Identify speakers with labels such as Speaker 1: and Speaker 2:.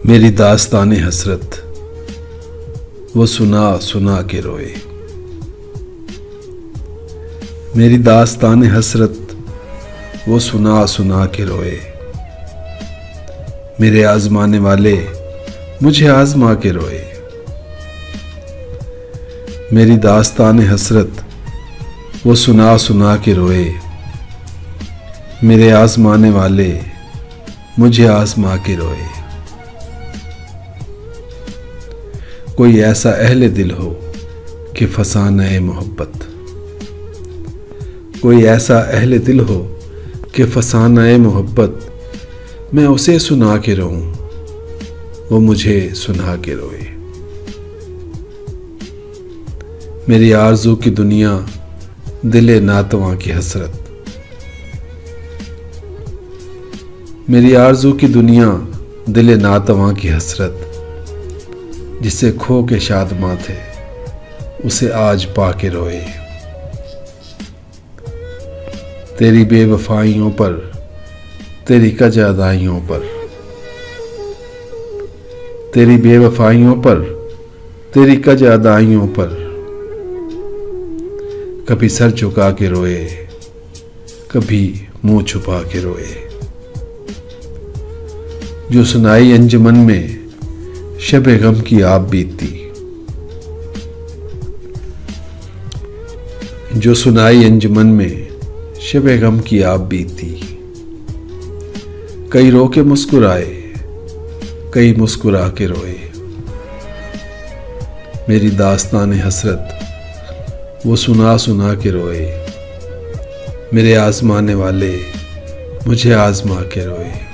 Speaker 1: मेरी दास्तान हसरत वो सुना सुना के रोए। मेरी दास्तान हसरत वो सुना सुना के रोए। मेरे आजमाने वाले मुझे आजमा के रोए। मेरी दास्तान हसरत वो सुना सुना के रोए। मेरे आजमाने वाले मुझे आजमा के रोए। कोई ऐसा अहले दिल हो कि फसाना मोहब्बत, कोई ऐसा अहले दिल हो कि फसाना मोहब्बत, मैं उसे सुना के रोऊं वो मुझे सुना के रोए। मेरी आरज़ू की दुनिया दिले नातवां की हसरत, मेरी आरज़ू की दुनिया दिले नातवां की हसरत, जिसे खो के शादमां थे उसे आज पाके रोए। तेरी बेवफाइयों पर, तेरी कजादाइयों पर, तेरी बेवफाइयों पर, तेरी कजादाइयों पर कभी सर झुका के रोए, कभी मुंह छुपा के रोए। जो सुनाई अंजुमन में शबे गम की आप बीती, जो सुनाई अंजुमन में शबे गम की आप बीती। कई रो के मुस्कुराए, कई मुस्कुरा के रोए। मेरी दास्तान हसरत वो सुना सुना के रोए। मेरे आजमाने वाले मुझे आजमा के रोए।